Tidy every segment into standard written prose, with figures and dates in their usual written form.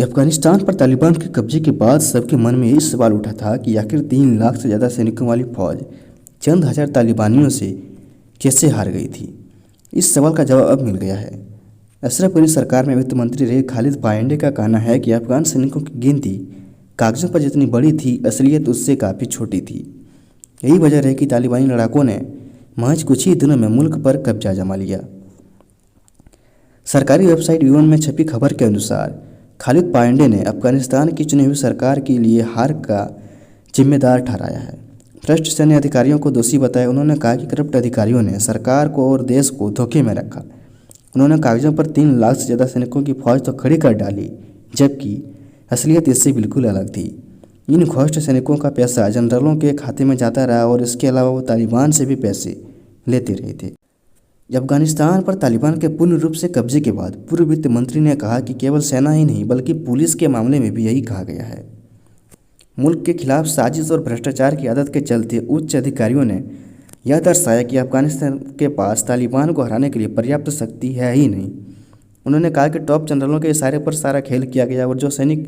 अफगानिस्तान पर तालिबान के कब्जे के बाद सबके मन में यही सवाल उठा था कि आखिर 3 लाख से ज़्यादा सैनिकों वाली फौज चंद हजार तालिबानियों से कैसे हार गई थी। इस सवाल का जवाब अब मिल गया है। अशरफ गनी सरकार में वित्त मंत्री रहे खालिद पायंडे का कहना है कि अफगान सैनिकों की गिनती कागजों पर जितनी बड़ी थी, असलियत उससे काफ़ी छोटी थी। यही वजह है कि तालिबानी लड़ाकों ने महज कुछ ही दिनों में मुल्क पर कब्जा जमा लिया। सरकारी वेबसाइट यूएन में छपी खबर के अनुसार खालिद पायंडे ने अफगानिस्तान की चुनी हुई सरकार के लिए हार का जिम्मेदार ठहराया है। भ्रष्ट सैन्य अधिकारियों को दोषी बताया। उन्होंने कहा कि करप्ट अधिकारियों ने सरकार को और देश को धोखे में रखा। उन्होंने कागजों पर 3 लाख से ज़्यादा सैनिकों की फौज तो खड़ी कर डाली, जबकि असलियत इससे बिल्कुल अलग थी। इन घोस्ट सैनिकों का पैसा जनरलों के खाते में जाता रहा और इसके अलावा वो तालिबान से भी पैसे लेते रहे थे। अफगानिस्तान पर तालिबान के पूर्ण रूप से कब्जे के बाद पूर्व वित्त मंत्री ने कहा कि केवल सेना ही नहीं बल्कि पुलिस के मामले में भी यही कहा गया है। मुल्क के खिलाफ साजिश और भ्रष्टाचार की आदत के चलते उच्च अधिकारियों ने यह दर्शाया कि अफगानिस्तान के पास तालिबान को हराने के लिए पर्याप्त शक्ति है ही नहीं। उन्होंने कहा कि टॉप जनरलों के इशारे पर सारा खेल किया गया और जो सैनिक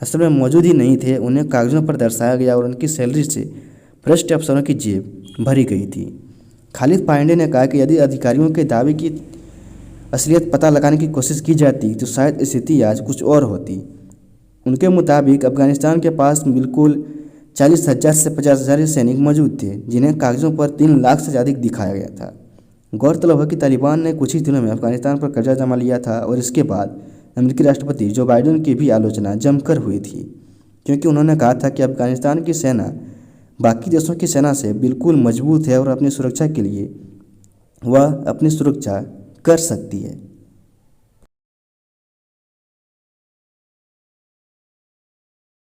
असल में मौजूद ही नहीं थे उन्हें कागजों पर दर्शाया गया और उनकी सैलरी से भ्रष्ट अफसरों की जेब भरी गई थी। खालिद पायंडे ने कहा कि यदि अधिकारियों के दावे की असलियत पता लगाने की कोशिश की जाती तो शायद स्थिति आज कुछ और होती। उनके मुताबिक अफगानिस्तान के पास बिल्कुल 40,000 से 50,000 सैनिक मौजूद थे, जिन्हें कागजों पर 3 लाख से ज़्यादा दिखाया गया था। गौरतलब है कि तालिबान ने कुछ ही दिनों में अफगानिस्तान पर कब्जा जमा लिया था और इसके बाद अमेरिकी राष्ट्रपति जो बाइडेन की भी आलोचना जमकर हुई थी, क्योंकि उन्होंने कहा था कि अफगानिस्तान की सेना बाकी देशों की सेना से बिल्कुल मजबूत है और अपनी सुरक्षा के लिए वह अपनी सुरक्षा कर सकती है।